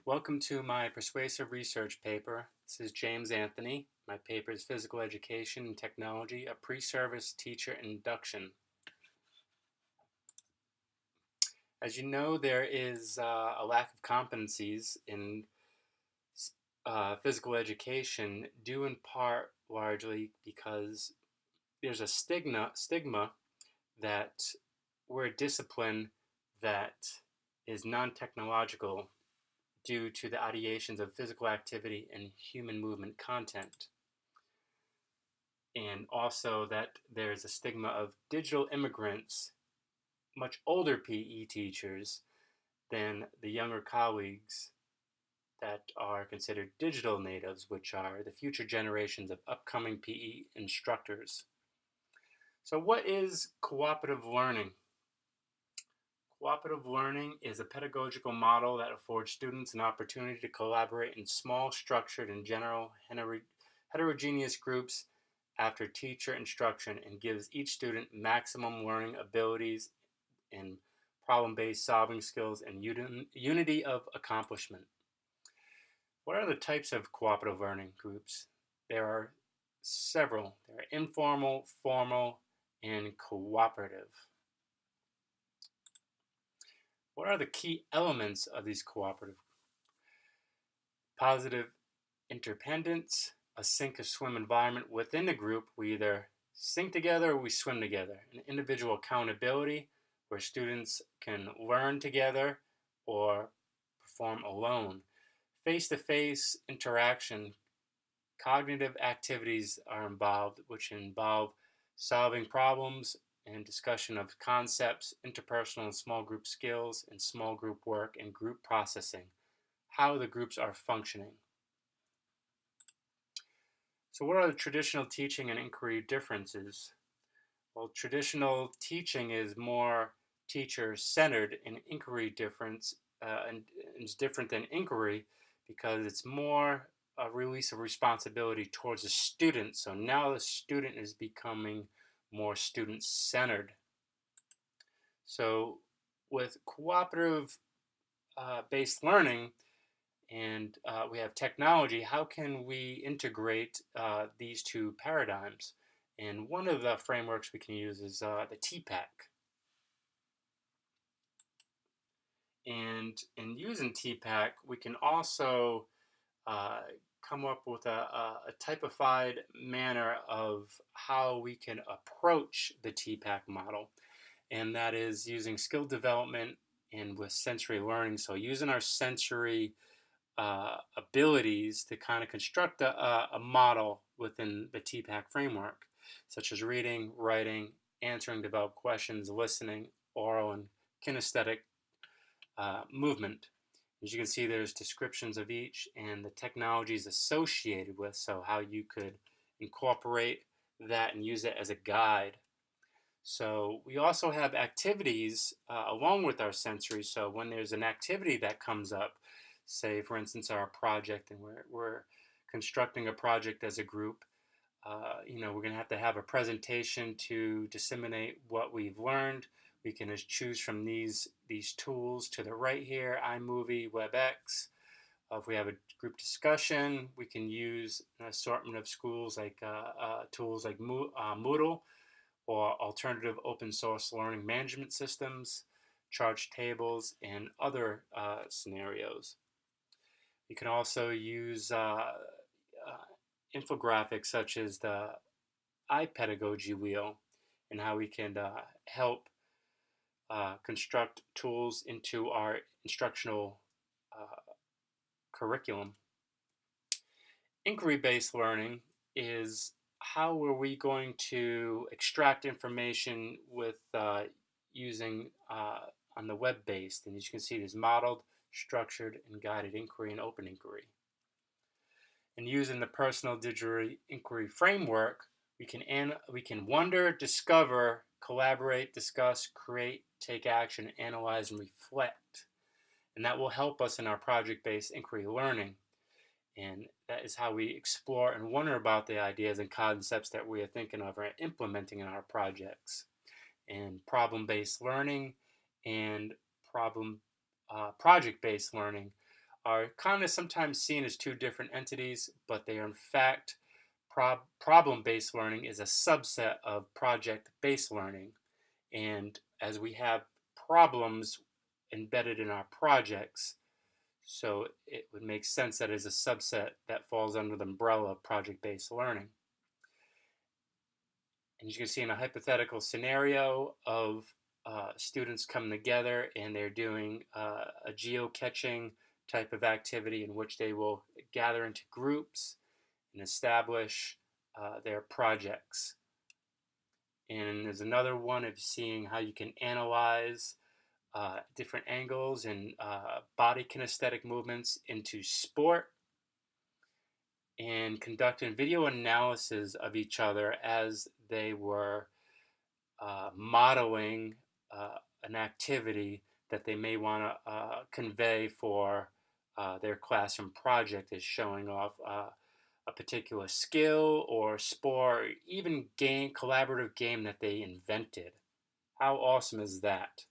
Welcome to my persuasive research paper. This is James Anthony. My paper is Physical Education and Technology, a Pre-Service Teacher Induction. As you know, there is a lack of competencies in physical education, due in part largely because there's a stigma that we're a discipline that is non-technological due to the ideations of physical activity and human movement content. And also that there's a stigma of digital immigrants, much older PE teachers than the younger colleagues that are considered digital natives, which are the future generations of upcoming PE instructors. So what is cooperative learning? Cooperative learning is a pedagogical model that affords students an opportunity to collaborate in small, structured, and general heterogeneous groups after teacher instruction and gives each student maximum learning abilities in problem-based solving skills and unity of accomplishment. What are the types of cooperative learning groups? There are several. There are informal, formal, and cooperative. What are the key elements of these cooperative? Positive interdependence, a sink or swim environment within the group. We either sink together or we swim together. An individual accountability where students can learn together or perform alone. Face-to-face interaction, cognitive activities are involved, which involve solving problems and discussion of concepts, interpersonal and small group skills, and small group work and group processing, how the groups are functioning. So what are the traditional teaching and inquiry differences? Well, traditional teaching is more teacher-centered, and inquiry difference and is different than inquiry because it's more a release of responsibility towards the student. So now the student is becoming more student-centered. So with cooperative based learning and we have technology, how can we integrate these two paradigms? And one of the frameworks we can use is the TPAC. And in using TPAC, we can also come up with a typified manner of how we can approach the TPAC model, and that is using skill development and with sensory learning. So using our sensory abilities to kind of construct a model within the TPAC framework, such as reading, writing, answering developed questions, listening, oral, and kinesthetic movement. As you can see, there's descriptions of each and the technologies associated with, so how you could incorporate that and use it as a guide. So we also have activities along with our sensory. So when there's an activity that comes up, say for instance our project, and we're constructing a project as a group, we're going to have a presentation to disseminate what we've learned. We can just choose from these tools to the right here, iMovie, WebEx. If we have a group discussion, we can use an assortment of tools like Moodle or alternative open source learning management systems, charge tables, and other scenarios. You can also use infographics such as the iPedagogy wheel and how we can help construct tools into our instructional curriculum. Inquiry-based learning is how are we going to extract information with using on the web-based, and as you can see, there's modeled, structured, and guided inquiry and open inquiry. And using the personal digital inquiry framework, we can wonder, discover, collaborate, discuss, create, take action, analyze, and reflect. And that will help us in our project-based inquiry learning. And that is how we explore and wonder about the ideas and concepts that we are thinking of or implementing in our projects. And problem-based learning and project-based learning are kind of sometimes seen as two different entities, but they are in fact problem-based learning is a subset of project-based learning. And as we have problems embedded in our projects, so it would make sense that is a subset that falls under the umbrella of project-based learning. And you can see in a hypothetical scenario of students coming together and they're doing a geocaching type of activity in which they will gather into groups and establish their projects. And there's another one of seeing how you can analyze different angles and body kinesthetic movements into sport and conducting video analysis of each other as they were modeling an activity that they may want to convey for their classroom project, is showing off a particular skill or sport, or even game collaborative game that they invented. How awesome is that?